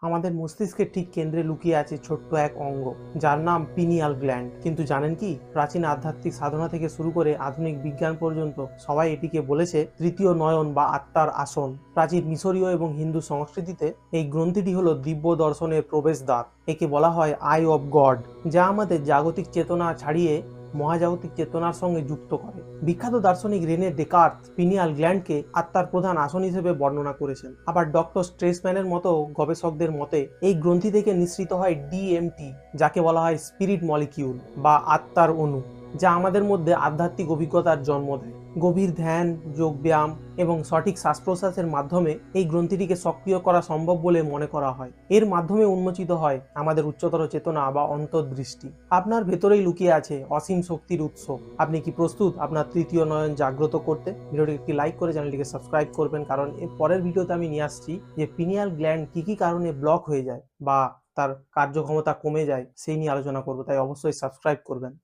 আমাদের মস্তিষ্কের ঠিক কেন্দ্রে লুকিয়ে আছে ছোট্ট এক অঙ্গ, যার নাম পিনিয়াল গ্ল্যান্ড। কিন্তু জানেন কি, প্রাচীন আধ্যাত্মিক সাধনা থেকে শুরু করে আধুনিক বিজ্ঞান পর্যন্ত সবাই এটিকে বলেছে তৃতীয় নয়ন বা আত্মার আসন। প্রাচীন মিশরীয় এবং হিন্দু সংস্কৃতিতে এই গ্রন্থিটি হলো দিব্য দর্শনের প্রবেশদ্বার। একে বলা হয় আই অফ গড, যা আমাদের জাগতিক চেতনা ছাড়িয়ে মহাজাগতিক চেতনার সঙ্গে যুক্ত করে। বিখ্যাত দার্শনিক রেনে ডেকার্ত পিনিয়াল গ্ল্যান্ডকে আত্মার প্রধান আসন হিসেবে বর্ণনা করেছেন। আবার ডক্টর স্ট্রেসম্যানের মতো গবেষকদের মতে এই গ্রন্থি থেকে নিঃসৃত হয় ডিএমটি, যাকে বলা হয় স্পিরিট মলিকিউল বা আত্মার অণু, যা আমাদের মধ্যে আধ্যাত্মিক অভিজ্ঞতার জন্ম দেয়। গভীর ধ্যান, যোগব্যায়াম এবং সঠিক শ্বাস প্রশ্বাসের মাধ্যমে এই গ্রন্থিটিকে সক্রিয় করা সম্ভব বলে মনে করা হয়। এর মাধ্যমে উন্মোচিত হয় আমাদের উচ্চতর চেতনা বা অন্তর্দৃষ্টি। আপনার ভেতরেই লুকিয়ে আছে অসীম শক্তির উৎস। আপনি কি প্রস্তুত আপনার তৃতীয় নয়ন জাগ্রত করতে? ভিডিওটি একটি লাইক করে চ্যানেলটিকে সাবস্ক্রাইব করবেন, কারণ এর পরের ভিডিওতে আমি নিয়ে আসছি যে পিনিয়াল গ্ল্যান্ড কি কি কারণে ব্লক হয়ে যায় বা তার কার্যক্ষমতা কমে যায়, সেই নিয়ে আলোচনা করবো। তাই অবশ্যই সাবস্ক্রাইব করবেন।